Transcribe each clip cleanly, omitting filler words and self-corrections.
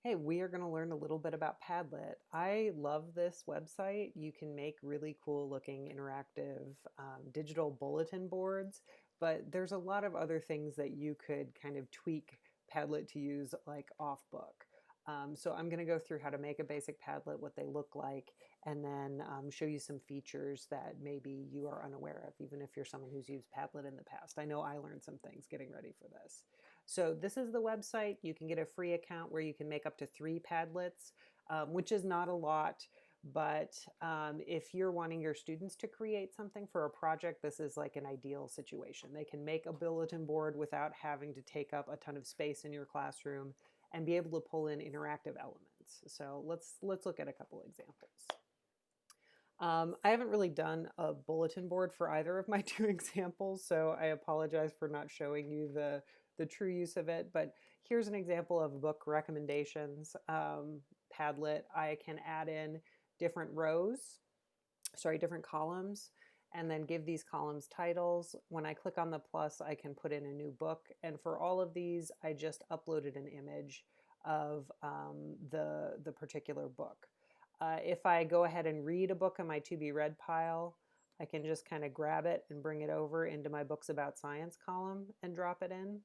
Hey, we are going to learn a little bit about Padlet. I love this website. You can make really cool looking interactive digital bulletin boards, but there's a lot of other things that you could kind of tweak Padlet to use like off book. So I'm going to go through how to make a basic Padlet, what they look like, and then show you some features that maybe you are unaware of, even if you're someone who's used Padlet in the past. I know I learned some things getting ready for this. So this is the website. You can get a free account where you can make up to 3 Padlets, which is not a lot. But if you're wanting your students to create something for a project, this is like an ideal situation. They can make a bulletin board without having to take up a ton of space in your classroom and be able to pull in interactive elements. So let's look at a couple examples. I haven't really done a bulletin board for either of my 2 examples, so I apologize for not showing you the true use of it, but here's an example of book recommendations. Padlet, I can add in different different columns, and then give these columns titles. When I click on the plus, I can put in a new book, and for all of these, I just uploaded an image of the particular book. If I go ahead and read a book in my to be read pile, I can just kind of grab it and bring it over into my books about science column and drop it in.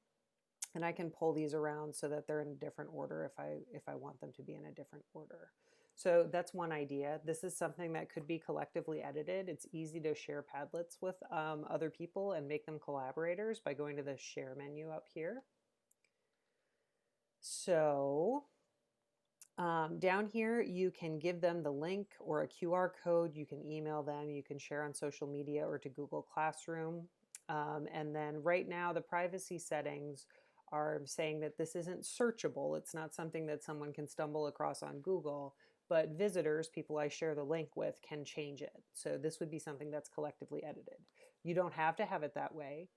And I can pull these around so that they're in a different order if I want them to be in a different order. So that's one idea. This is something that could be collectively edited. It's easy to share Padlets with other people and make them collaborators by going to the share menu up here. So down here, you can give them the link or a QR code. You can email them. You can share on social media or to Google Classroom. And then right now, the privacy settings are saying that this isn't searchable. It's not something that someone can stumble across on Google, but visitors, people I share the link with, can change it. So this would be something that's collectively edited. You don't have to have it that way.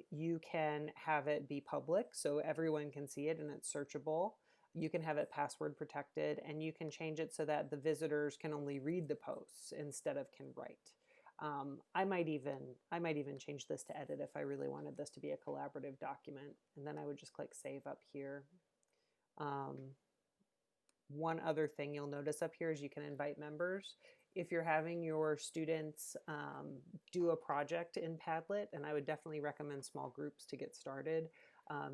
You can have it be public so everyone can see it and it's searchable. You can have it password protected, and you can change it so that the visitors can only read the posts instead of can write. I might even change this to edit if I really wanted this to be a collaborative document, and then I would just click save up here. One other thing you'll notice up here is you can invite members. If you're having your students do a project in Padlet, and I would definitely recommend small groups to get started,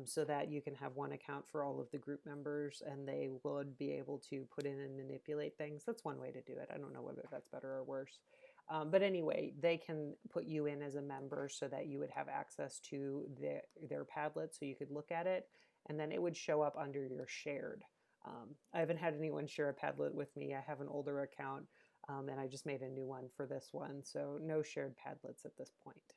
so that you can have one account for all of the group members and they would be able to put in and manipulate things. That's one way to do it. I don't know whether that's better or worse. But anyway, they can put you in as a member so that you would have access to their Padlet so you could look at it, and then it would show up under your shared. I haven't had anyone share a Padlet with me. I have an older account, and I just made a new one for this one, so no shared Padlets at this point.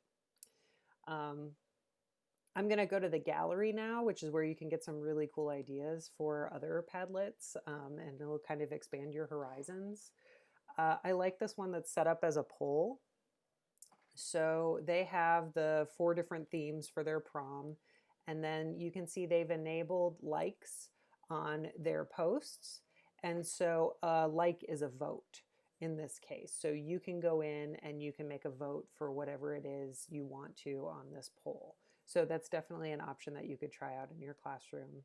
I'm going to go to the gallery now, which is where you can get some really cool ideas for other Padlets, and it'll kind of expand your horizons. I like this one that's set up as a poll. So they have the 4 different themes for their prom, and then you can see they've enabled likes on their posts. And so a like is a vote in this case. So you can go in and you can make a vote for whatever it is you want to on this poll. So that's definitely an option that you could try out in your classroom.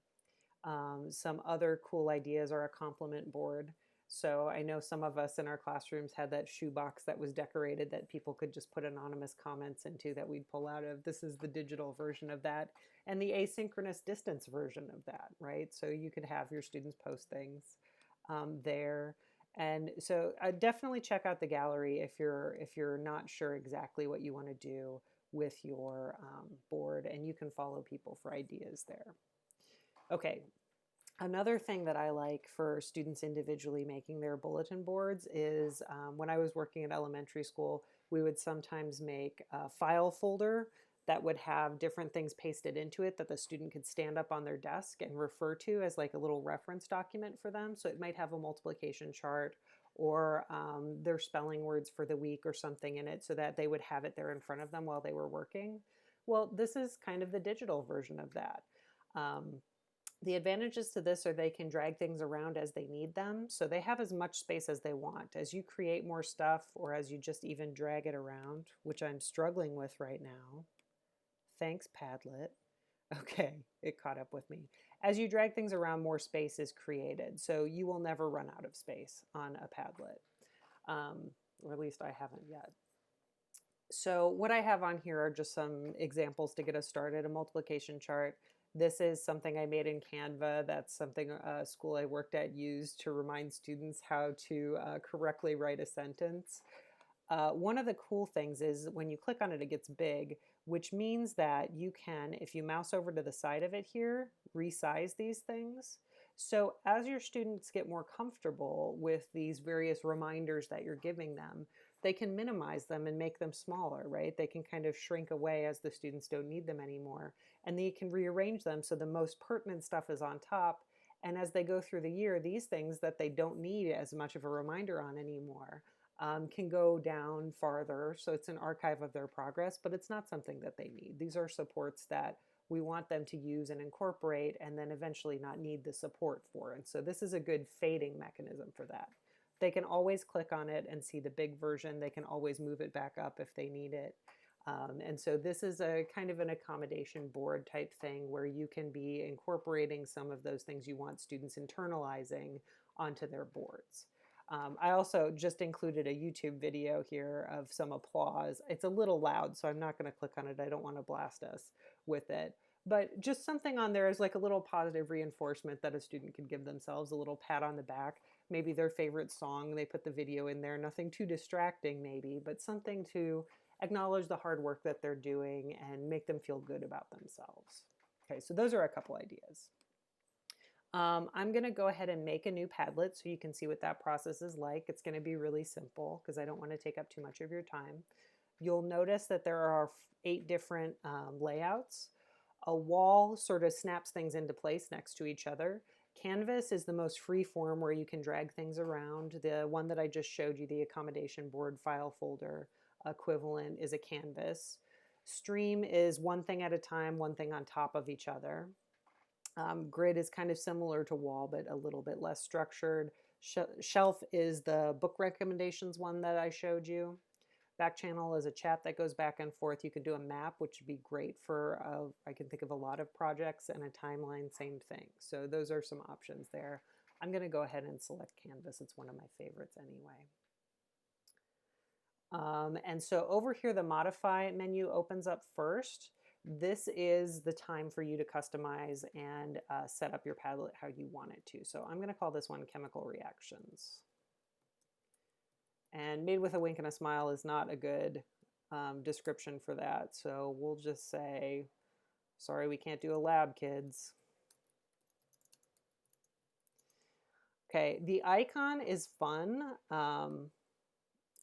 Some other cool ideas are a compliment board. So I know some of us in our classrooms had that shoebox that was decorated that people could just put anonymous comments into that we'd pull out of. This is the digital version of that, and the asynchronous distance version of that, right? So you could have your students post things there. And so definitely check out the gallery if you're not sure exactly what you want to do with your board, and you can follow people for ideas there. Okay. Another thing that I like for students individually making their bulletin boards is when I was working at elementary school, we would sometimes make a file folder that would have different things pasted into it that the student could stand up on their desk and refer to as like a little reference document for them. So it might have a multiplication chart or their spelling words for the week or something in it so that they would have it there in front of them while they were working. Well, this is kind of the digital version of that. The advantages to this are they can drag things around as they need them. So they have as much space as they want. As you create more stuff or as you just even drag it around, which I'm struggling with right now. Thanks, Padlet. Okay, it caught up with me. As you drag things around, more space is created. So you will never run out of space on a Padlet, or at least I haven't yet. So what I have on here are just some examples to get us started. A multiplication chart. This is something I made in Canva. That's something a school I worked at used to remind students how to correctly write a sentence. One of the cool things is when you click on it, it gets big, which means that you can, if you mouse over to the side of it here, resize these things. So as your students get more comfortable with these various reminders that you're giving them, they can minimize them and make them smaller, right? They can kind of shrink away as the students don't need them anymore. And then you can rearrange them so the most pertinent stuff is on top. And as they go through the year, these things that they don't need as much of a reminder on anymore can go down farther. So it's an archive of their progress, but it's not something that they need. These are supports that we want them to use and incorporate and then eventually not need the support for. And so this is a good fading mechanism for that. They can always click on it and see the big version. They can always move it back up if they need it. And so this is a kind of an accommodation board type thing where you can be incorporating some of those things you want students internalizing onto their boards. I also just included a YouTube video here of some applause. It's a little loud, so I'm not going to click on it. I don't want to blast us with it. But just something on there is like a little positive reinforcement that a student can give themselves, a little pat on the back, maybe their favorite song, they put the video in there, nothing too distracting maybe, but something to acknowledge the hard work that they're doing and make them feel good about themselves. Okay, so those are a couple ideas. I'm going to go ahead and make a new Padlet so you can see what that process is like. It's going to be really simple because I don't want to take up too much of your time. You'll notice that there are 8 different layouts. A wall sort of snaps things into place next to each other. Canvas is the most free form where you can drag things around. The one that I just showed you, the accommodation board file folder equivalent, is a canvas. Stream is one thing at a time, one thing on top of each other. Grid is kind of similar to wall, but a little bit less structured. Shelf is the book recommendations one that I showed you. Back channel is a chat that goes back and forth. You could do a map, which would be great for, I can think of a lot of projects, and a timeline, same thing. So those are some options there. I'm going to go ahead and select Canvas. It's one of my favorites anyway. And so over here, the Modify menu opens up first. This is the time for you to customize and set up your Padlet how you want it to. So I'm going to call this one Chemical Reactions. And made with a wink and a smile is not a good description for that. So we'll just say, sorry, we can't do a lab, kids. Okay, the icon is fun.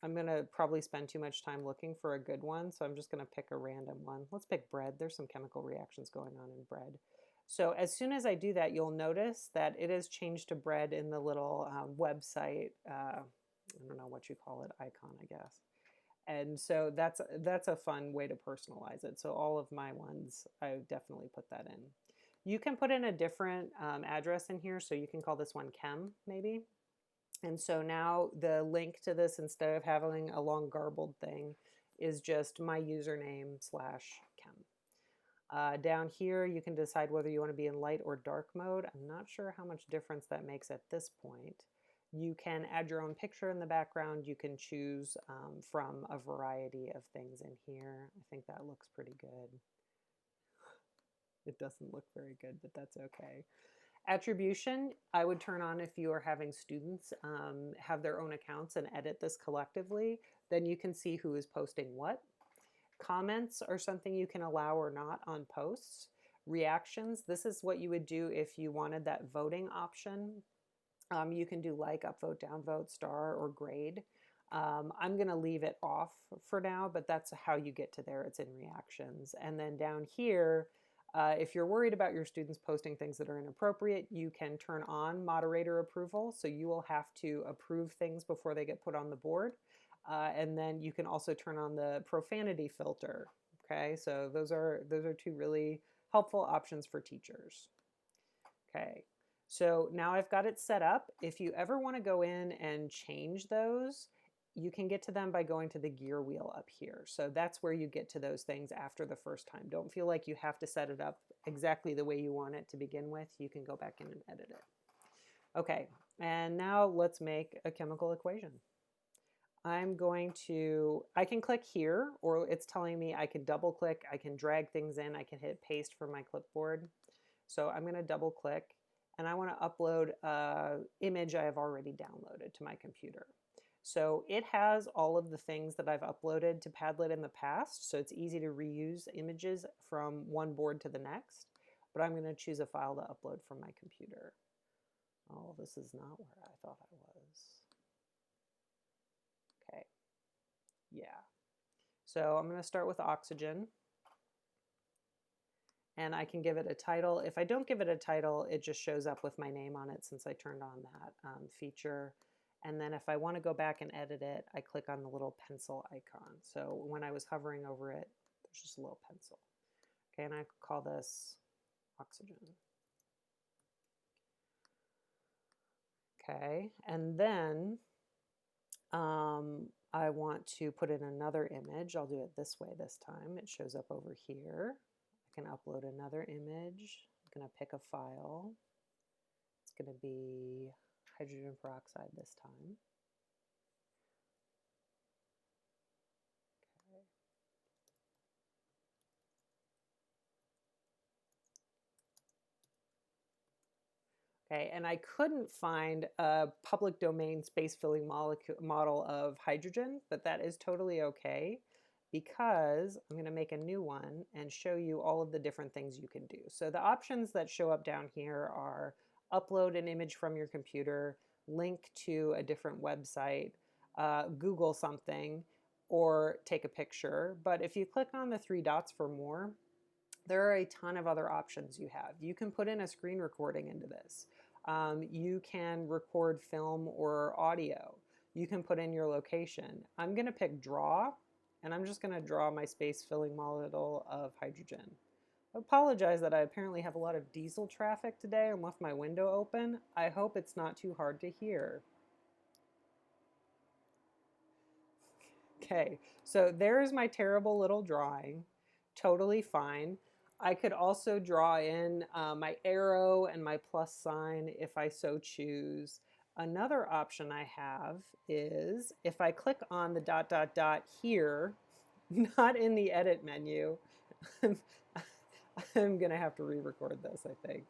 I'm going to probably spend too much time looking for a good one, so I'm just going to pick a random one. Let's pick bread. There's some chemical reactions going on in bread. So as soon as I do that, you'll notice that it has changed to bread in the little website, I don't know what you call it, icon, I guess. And so that's a fun way to personalize it. So all of my ones, I definitely put that in. You can put in a different address in here, so you can call this one Chem, maybe. And so now the link to this, instead of having a long garbled thing, is just my username /chem. Down here, you can decide whether you want to be in light or dark mode. I'm not sure how much difference that makes at this point. You can add your own picture in the background. You can choose from a variety of things in here. I think that looks pretty good. It doesn't look very good, but that's okay. Attribution, I would turn on if you are having students have their own accounts and edit this collectively. Then you can see who is posting what. Comments are something you can allow or not on posts. Reactions, this is what you would do if you wanted that voting option. You can do like, upvote, downvote, star, or grade. I'm going to leave it off for now, but that's how you get to there. It's in reactions. And then down here, if you're worried about your students posting things that are inappropriate, you can turn on moderator approval. So you will have to approve things before they get put on the board. And then you can also turn on the profanity filter. Okay, so those are 2 really helpful options for teachers. Okay, so now I've got it set up. If you ever want to go in and change those, you can get to them by going to the gear wheel up here. So that's where you get to those things after the first time. Don't feel like you have to set it up exactly the way you want it to begin with. You can go back in and edit it. Okay, and now let's make a chemical equation. I can click here, or it's telling me I can double click, I can drag things in, I can hit paste from my clipboard. So I'm going to double click, and I want to upload an image I have already downloaded to my computer. So it has all of the things that I've uploaded to Padlet in the past, so it's easy to reuse images from one board to the next, but I'm going to choose a file to upload from my computer. Oh, this is not where I thought I was. Okay, yeah. So I'm going to start with oxygen, and I can give it a title. If I don't give it a title, it just shows up with my name on it since I turned on that feature. And then if I want to go back and edit it, I click on the little pencil icon. So when I was hovering over it, there's just a little pencil. Okay, and I call this oxygen. Okay, and then I want to put in another image. I'll do it this way this time. It shows up over here. I can upload another image. I'm going to pick a file. It's going to be hydrogen peroxide this time. Okay, and I couldn't find a public domain space filling model of hydrogen, but that is totally okay because I'm going to make a new one and show you all of the different things you can do. So the options that show up down here are upload an image from your computer, link to a different website, Google something, or take a picture. But if you click on the three dots for more, there are a ton of other options you have. You can put in a screen recording into this. You can record film or audio. You can put in your location. I'm going to pick draw, and I'm just going to draw my space filling model of hydrogen. I apologize that I apparently have a lot of diesel traffic today and left my window open. I hope it's not too hard to hear. Okay, so there's my terrible little drawing. Totally fine. I could also draw in my arrow and my plus sign if I so choose. Another option I have is if I click on the dot dot dot here, not in the edit menu, I'm going to have to re-record this, I think.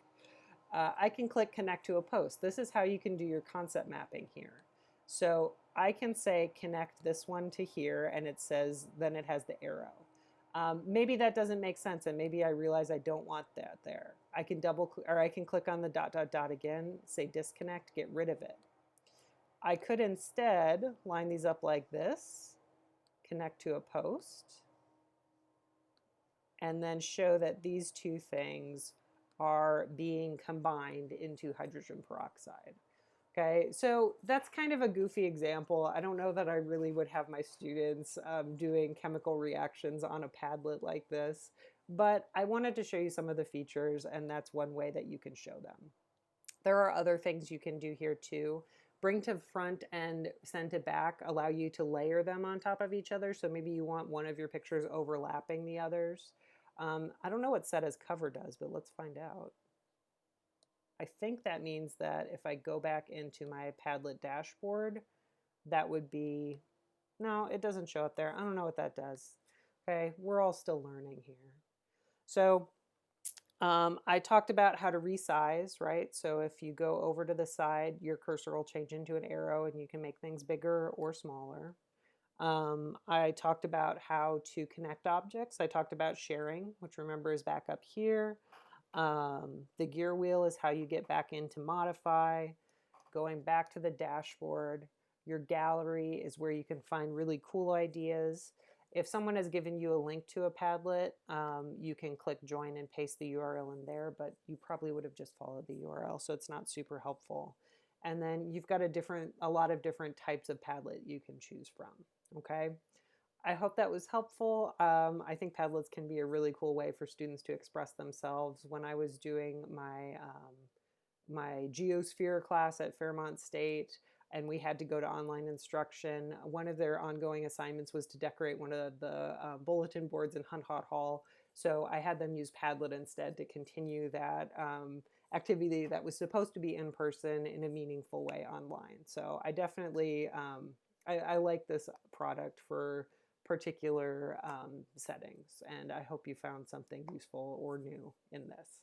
I can click connect to a post. This is how you can do your concept mapping here. So I can say connect this one to here, and it says, then it has the arrow. Maybe that doesn't make sense, and maybe I realize I don't want that there. I can I can click on the dot dot dot again, say disconnect, get rid of it. I could instead line these up like this, connect to a post, and then show that these two things are being combined into hydrogen peroxide. Okay, so that's kind of a goofy example. I don't know that I really would have my students doing chemical reactions on a Padlet like this, but I wanted to show you some of the features, and that's one way that you can show them. There are other things you can do here too. Bring to front and send to back allow you to layer them on top of each other, so maybe you want one of your pictures overlapping the others. I don't know what set as cover does, but let's find out. I think that means that if I go back into my Padlet dashboard, that would be, no, it doesn't show up there. I don't know what that does. Okay, we're all still learning here. So I talked about how to resize, right? So if you go over to the side, your cursor will change into an arrow and you can make things bigger or smaller. I talked about how to connect objects. I talked about sharing, which remember is back up here. The gear wheel is how you get back into modify. Going back to the dashboard, your gallery is where you can find really cool ideas. If someone has given you a link to a Padlet, you can click join and paste the URL in there, but you probably would have just followed the URL, so it's not super helpful. And then you've got a lot of different types of Padlet you can choose from, okay? I hope that was helpful. I think Padlets can be a really cool way for students to express themselves. When I was doing my, my geosphere class at Fairmont State, and we had to go to online instruction. One of their ongoing assignments was to decorate one of the bulletin boards in Hunt Hot Hall. So I had them use Padlet instead to continue that activity that was supposed to be in person in a meaningful way online. So I definitely I like this product for particular settings, and I hope you found something useful or new in this.